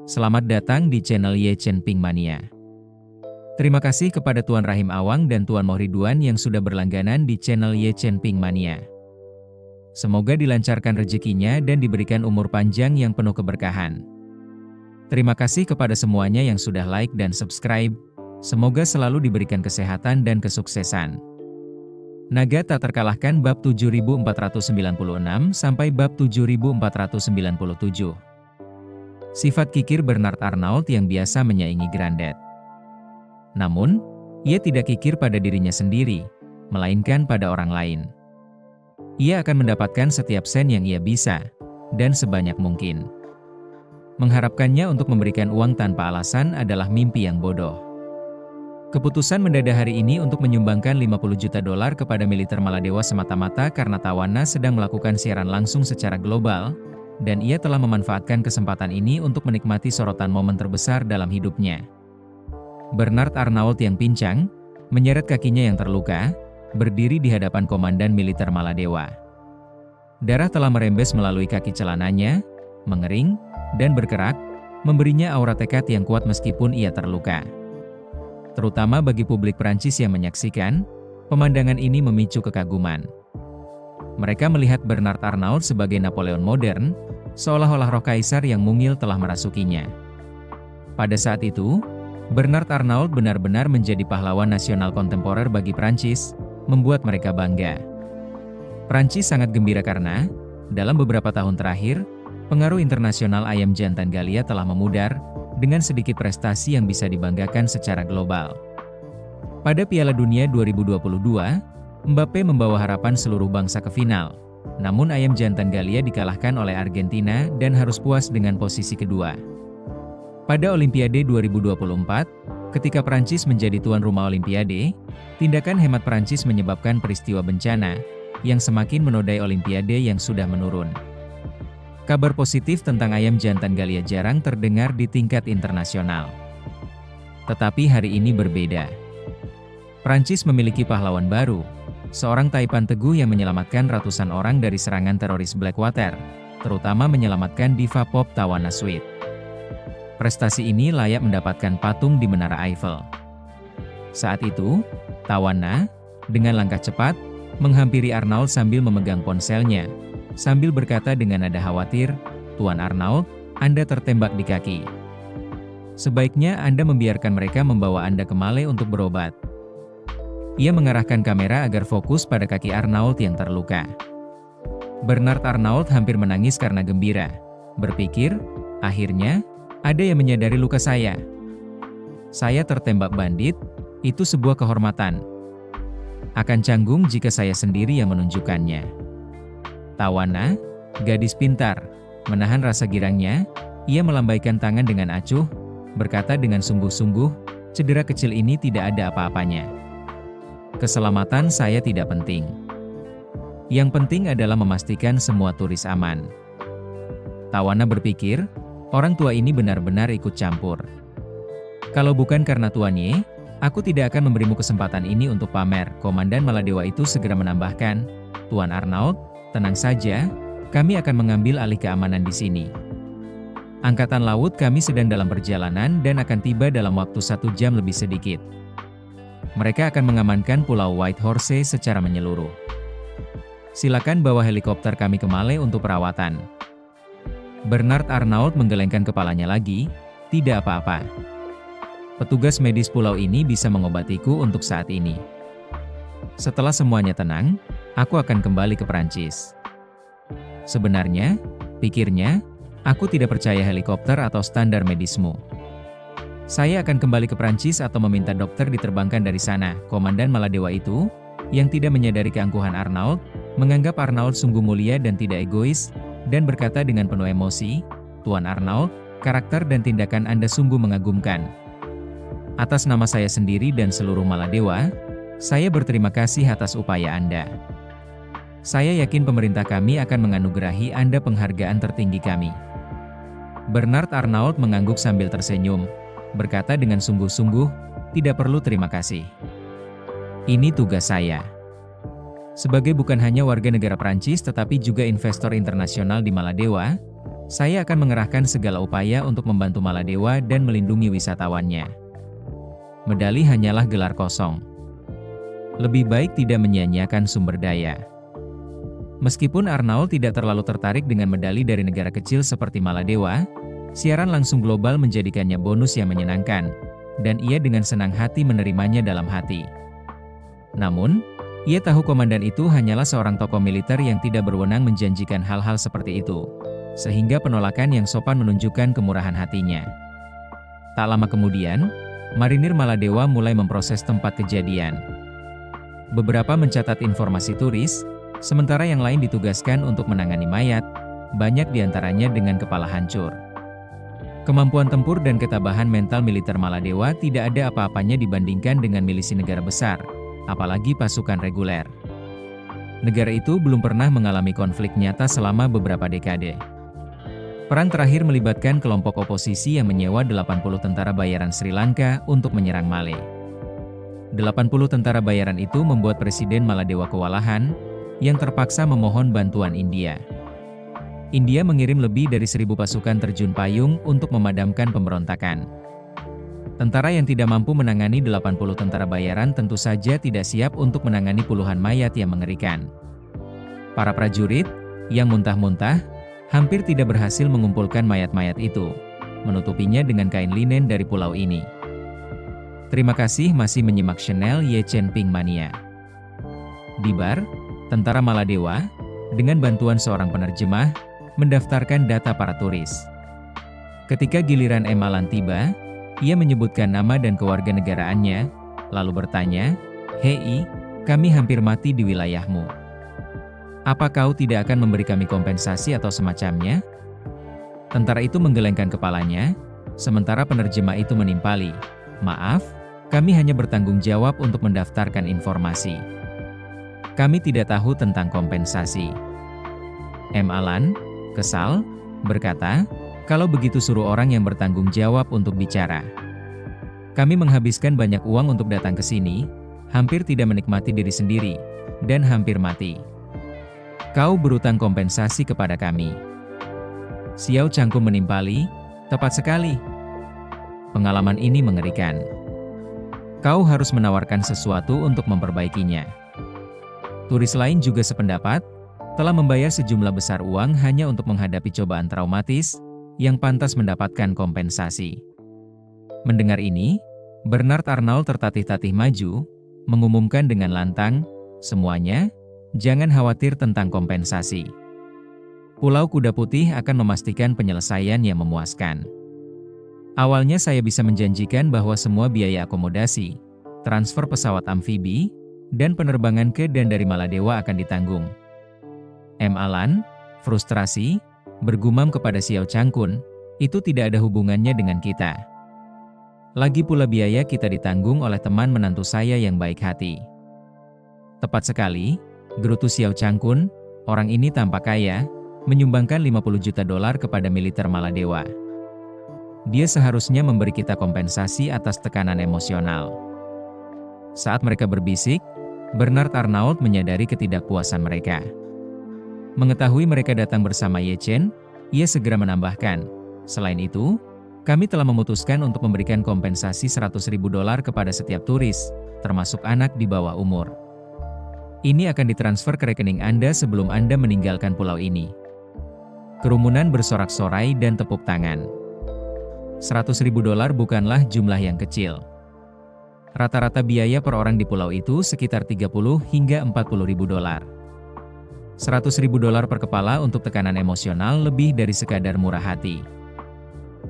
Selamat datang di channel Ye Chen Ping Mania. Terima kasih kepada Tuan Rahim Awang dan Tuan Mohriduan yang sudah berlangganan di channel Ye Chen Ping Mania. Semoga dilancarkan rezekinya dan diberikan umur panjang yang penuh keberkahan. Terima kasih kepada semuanya yang sudah like dan subscribe. Semoga selalu diberikan kesehatan dan kesuksesan. Naga tak terkalahkan bab 7496 sampai bab 7497. Sifat kikir Bernard Arnault yang biasa menyaingi Grandet. Namun, ia tidak kikir pada dirinya sendiri, melainkan pada orang lain. Ia akan mendapatkan setiap sen yang ia bisa, dan sebanyak mungkin. Mengharapkannya untuk memberikan uang tanpa alasan adalah mimpi yang bodoh. Keputusan mendadak hari ini untuk menyumbangkan $50 juta kepada militer Maladewa semata-mata karena Tawana sedang melakukan siaran langsung secara global, dan ia telah memanfaatkan kesempatan ini untuk menikmati sorotan momen terbesar dalam hidupnya. Bernard Arnault yang pincang, menyeret kakinya yang terluka, berdiri di hadapan komandan militer Maladewa. Darah telah merembes melalui kaki celananya, mengering, dan berkerak, memberinya aura tekad yang kuat meskipun ia terluka. Terutama bagi publik Prancis yang menyaksikan, pemandangan ini memicu kekaguman. Mereka melihat Bernard Arnault sebagai Napoleon modern, seolah-olah roh kaisar yang mungil telah merasukinya. Pada saat itu, Bernard Arnault benar-benar menjadi pahlawan nasional kontemporer bagi Prancis, membuat mereka bangga. Prancis sangat gembira karena, dalam beberapa tahun terakhir, pengaruh internasional ayam jantan Galia telah memudar, dengan sedikit prestasi yang bisa dibanggakan secara global. Pada Piala Dunia 2022, Mbappe membawa harapan seluruh bangsa ke final. Namun ayam jantan Galia dikalahkan oleh Argentina dan harus puas dengan posisi kedua. Pada Olimpiade 2024, ketika Prancis menjadi tuan rumah Olimpiade, tindakan hemat Prancis menyebabkan peristiwa bencana, yang semakin menodai Olimpiade yang sudah menurun. Kabar positif tentang ayam jantan Galia jarang terdengar di tingkat internasional. Tetapi hari ini berbeda. Prancis memiliki pahlawan baru, seorang taipan teguh yang menyelamatkan ratusan orang dari serangan teroris Blackwater, terutama menyelamatkan diva pop Tawana Sweet. Prestasi ini layak mendapatkan patung di Menara Eiffel. Saat itu, Tawana, dengan langkah cepat, menghampiri Arnault sambil memegang ponselnya, sambil berkata dengan nada khawatir, "Tuan Arnault, Anda tertembak di kaki. Sebaiknya Anda membiarkan mereka membawa Anda ke Male untuk berobat." Ia mengarahkan kamera agar fokus pada kaki Arnault yang terluka. Bernard Arnault hampir menangis karena gembira. Berpikir, akhirnya, ada yang menyadari luka saya. Saya tertembak bandit, itu sebuah kehormatan. Akan canggung jika saya sendiri yang menunjukkannya. Tawana, gadis pintar, menahan rasa girangnya, ia melambaikan tangan dengan acuh, berkata dengan sungguh-sungguh, "Cedera kecil ini tidak ada apa-apanya. Keselamatan saya tidak penting. Yang penting adalah memastikan semua turis aman." Tawana berpikir, orang tua ini benar-benar ikut campur. "Kalau bukan karena Tuan Ye, aku tidak akan memberimu kesempatan ini untuk pamer." Komandan Maladewa itu segera menambahkan, "Tuan Arnault, tenang saja, kami akan mengambil alih keamanan di sini. Angkatan laut kami sedang dalam perjalanan dan akan tiba dalam waktu 1 jam lebih sedikit. Mereka akan mengamankan Pulau White Horse secara menyeluruh. Silakan bawa helikopter kami ke Male untuk perawatan." Bernard Arnault menggelengkan kepalanya lagi, "Tidak apa-apa. Petugas medis pulau ini bisa mengobatiku untuk saat ini. Setelah semuanya tenang, aku akan kembali ke Prancis." Sebenarnya, pikirnya, aku tidak percaya helikopter atau standar medismu. Saya akan kembali ke Prancis atau meminta dokter diterbangkan dari sana. Komandan Maladewa itu, yang tidak menyadari keangkuhan Arnault, menganggap Arnault sungguh mulia dan tidak egois, dan berkata dengan penuh emosi, "Tuan Arnault, karakter dan tindakan Anda sungguh mengagumkan. Atas nama saya sendiri dan seluruh Maladewa, saya berterima kasih atas upaya Anda. Saya yakin pemerintah kami akan menganugerahi Anda penghargaan tertinggi kami." Bernard Arnault mengangguk sambil tersenyum, berkata dengan sungguh-sungguh, "Tidak perlu terima kasih. Ini tugas saya." Sebagai bukan hanya warga negara Prancis tetapi juga investor internasional di Maladewa, Saya akan mengerahkan segala upaya untuk membantu Maladewa dan melindungi wisatawannya. Medali hanyalah gelar kosong. Lebih baik tidak menyia-nyiakan sumber daya. Meskipun Arnault tidak terlalu tertarik dengan medali dari negara kecil seperti Maladewa, siaran langsung global menjadikannya bonus yang menyenangkan, dan ia dengan senang hati menerimanya dalam hati. Namun, ia tahu komandan itu hanyalah seorang tokoh militer yang tidak berwenang menjanjikan hal-hal seperti itu, sehingga penolakan yang sopan menunjukkan kemurahan hatinya. Tak lama kemudian, marinir Maladewa mulai memproses tempat kejadian. Beberapa mencatat informasi turis, sementara yang lain ditugaskan untuk menangani mayat, banyak diantaranya dengan kepala hancur. Kemampuan tempur dan ketabahan mental militer Maladewa tidak ada apa-apanya dibandingkan dengan milisi negara besar, apalagi pasukan reguler. Negara itu belum pernah mengalami konflik nyata selama beberapa dekade. Perang terakhir melibatkan kelompok oposisi yang menyewa 80 tentara bayaran Sri Lanka untuk menyerang Malé. 80 tentara bayaran itu membuat Presiden Maladewa kewalahan, yang terpaksa memohon bantuan India. India mengirim lebih dari 1.000 pasukan terjun payung untuk memadamkan pemberontakan. Tentara yang tidak mampu menangani 80 tentara bayaran tentu saja tidak siap untuk menangani puluhan mayat yang mengerikan. Para prajurit, yang muntah-muntah, hampir tidak berhasil mengumpulkan mayat-mayat itu, menutupinya dengan kain linen dari pulau ini. Terima kasih masih menyimak channel Ye Chen Ping Mania. Di bar, tentara Maladewa, dengan bantuan seorang penerjemah, mendaftarkan data para turis. Ketika giliran Emalan tiba, ia menyebutkan nama dan kewarganegaraannya, lalu bertanya, "Hei, kami hampir mati di wilayahmu. Apa kau tidak akan memberi kami kompensasi atau semacamnya?" Tentara itu menggelengkan kepalanya, sementara penerjemah itu menimpali, "Maaf, kami hanya bertanggung jawab untuk mendaftarkan informasi. Kami tidak tahu tentang kompensasi." Alan, kesal, berkata, "Kalau begitu suruh orang yang bertanggung jawab untuk bicara. Kami menghabiskan banyak uang untuk datang ke sini, hampir tidak menikmati diri sendiri, dan hampir mati. Kau berutang kompensasi kepada kami." Xiao Cangkum menimpali, "Tepat sekali. Pengalaman ini mengerikan. Kau harus menawarkan sesuatu untuk memperbaikinya." Turis lain juga sependapat, telah membayar sejumlah besar uang hanya untuk menghadapi cobaan traumatis, yang pantas mendapatkan kompensasi. Mendengar ini, Bernard Arnault tertatih-tatih maju, mengumumkan dengan lantang, "Semuanya, jangan khawatir tentang kompensasi. Pulau Kuda Putih akan memastikan penyelesaian yang memuaskan. Awalnya saya bisa menjanjikan bahwa semua biaya akomodasi, transfer pesawat amfibi, dan penerbangan ke dan dari Maladewa akan ditanggung." Alan, frustrasi, bergumam kepada Xiao Cangkun, "Itu tidak ada hubungannya dengan kita. Lagi pula biaya kita ditanggung oleh teman menantu saya yang baik hati." "Tepat sekali," gerutu Xiao Cangkun, "orang ini tampak kaya, menyumbangkan $50 juta kepada militer Maladewa. Dia seharusnya memberi kita kompensasi atas tekanan emosional." Saat mereka berbisik, Bernard Arnault menyadari ketidakpuasan mereka. Mengetahui mereka datang bersama Ye Chen, ia segera menambahkan, "Selain itu, kami telah memutuskan untuk memberikan kompensasi $100.000 kepada setiap turis, termasuk anak di bawah umur. Ini akan ditransfer ke rekening Anda sebelum Anda meninggalkan pulau ini." Kerumunan bersorak-sorai dan tepuk tangan. $100.000 bukanlah jumlah yang kecil. Rata-rata biaya per orang di pulau itu sekitar $30 hingga $40.000. $100.000 per kepala untuk tekanan emosional lebih dari sekadar murah hati.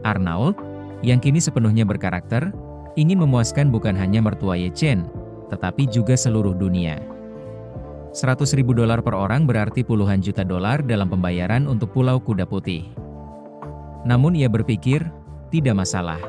Arnault, yang kini sepenuhnya berkarakter, ingin memuaskan bukan hanya mertua Ye Chen, tetapi juga seluruh dunia. $100.000 per orang berarti puluhan juta dolar dalam pembayaran untuk Pulau Kuda Putih. Namun ia berpikir, tidak masalah.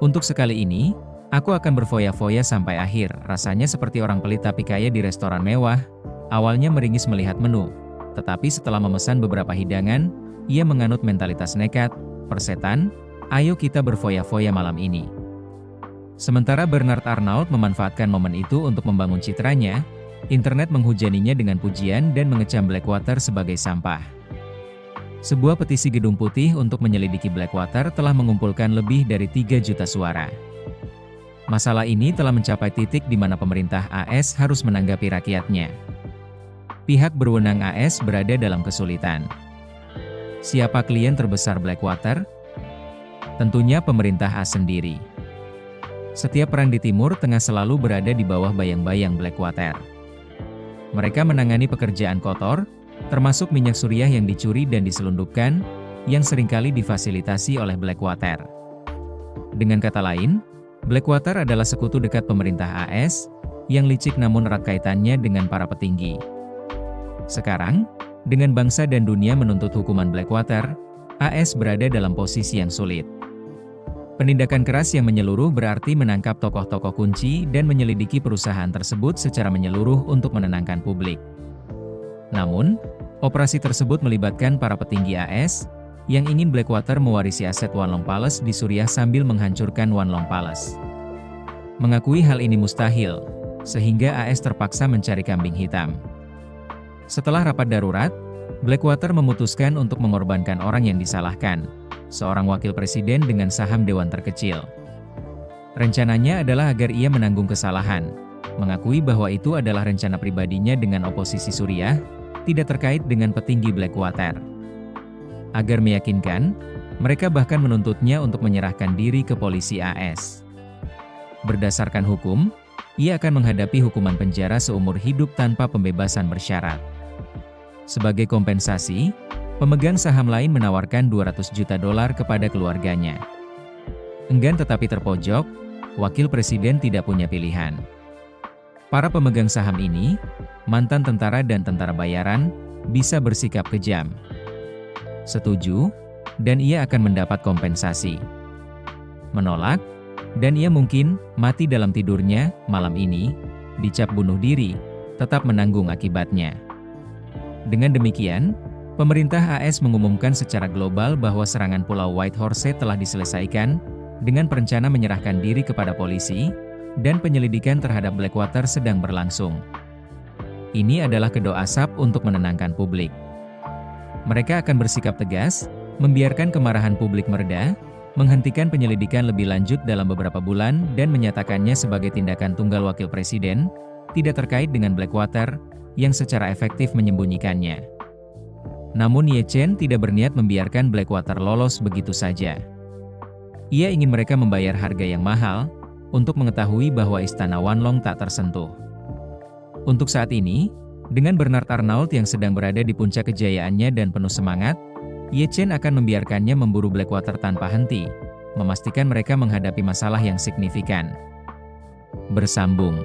Untuk sekali ini, aku akan berfoya-foya sampai akhir, rasanya seperti orang pelit tapi kaya di restoran mewah. Awalnya meringis melihat menu, tetapi setelah memesan beberapa hidangan, ia menganut mentalitas nekat, "Persetan, ayo kita berfoya-foya malam ini." Sementara Bernard Arnault memanfaatkan momen itu untuk membangun citranya, internet menghujaninya dengan pujian dan mengecam Blackwater sebagai sampah. Sebuah petisi Gedung Putih untuk menyelidiki Blackwater telah mengumpulkan lebih dari 3 juta suara. Masalah ini telah mencapai titik di mana pemerintah AS harus menanggapi rakyatnya. Pihak berwenang AS berada dalam kesulitan. Siapa klien terbesar Blackwater? Tentunya pemerintah AS sendiri. Setiap perang di Timur Tengah selalu berada di bawah bayang-bayang Blackwater. Mereka menangani pekerjaan kotor, termasuk minyak suriah yang dicuri dan diselundupkan, yang seringkali difasilitasi oleh Blackwater. Dengan kata lain, Blackwater adalah sekutu dekat pemerintah AS, yang licik namun erat kaitannya dengan para petinggi. Sekarang, dengan bangsa dan dunia menuntut hukuman Blackwater, AS berada dalam posisi yang sulit. Penindakan keras yang menyeluruh berarti menangkap tokoh-tokoh kunci dan menyelidiki perusahaan tersebut secara menyeluruh untuk menenangkan publik. Namun, operasi tersebut melibatkan para petinggi AS, yang ingin Blackwater mewarisi aset Wanlong Palace di Suriah sambil menghancurkan Wanlong Palace. Mengakui hal ini mustahil, sehingga AS terpaksa mencari kambing hitam. Setelah rapat darurat, Blackwater memutuskan untuk mengorbankan orang yang disalahkan, seorang wakil presiden dengan saham dewan terkecil. Rencananya adalah agar ia menanggung kesalahan, mengakui bahwa itu adalah rencana pribadinya dengan oposisi Suriah, tidak terkait dengan petinggi Blackwater. Agar meyakinkan, mereka bahkan menuntutnya untuk menyerahkan diri ke polisi AS. Berdasarkan hukum, ia akan menghadapi hukuman penjara seumur hidup tanpa pembebasan bersyarat. Sebagai kompensasi, pemegang saham lain menawarkan $200 juta kepada keluarganya. Enggan tetapi terpojok, wakil presiden tidak punya pilihan. Para pemegang saham ini, mantan tentara dan tentara bayaran, bisa bersikap kejam. Setuju, dan ia akan mendapat kompensasi. Menolak, dan ia mungkin mati dalam tidurnya malam ini, dicap bunuh diri, tetap menanggung akibatnya. Dengan demikian, pemerintah AS mengumumkan secara global bahwa serangan Pulau Whitehorse telah diselesaikan, dengan perencana menyerahkan diri kepada polisi, dan penyelidikan terhadap Blackwater sedang berlangsung. Ini adalah kedok asap untuk menenangkan publik. Mereka akan bersikap tegas, membiarkan kemarahan publik mereda, menghentikan penyelidikan lebih lanjut dalam beberapa bulan dan menyatakannya sebagai tindakan tunggal wakil presiden, tidak terkait dengan Blackwater, yang secara efektif menyembunyikannya. Namun Ye Chen tidak berniat membiarkan Blackwater lolos begitu saja. Ia ingin mereka membayar harga yang mahal, untuk mengetahui bahwa istana Wanlong tak tersentuh. Untuk saat ini, dengan Bernard Arnault yang sedang berada di puncak kejayaannya dan penuh semangat, Ye Chen akan membiarkannya memburu Blackwater tanpa henti, memastikan mereka menghadapi masalah yang signifikan. Bersambung.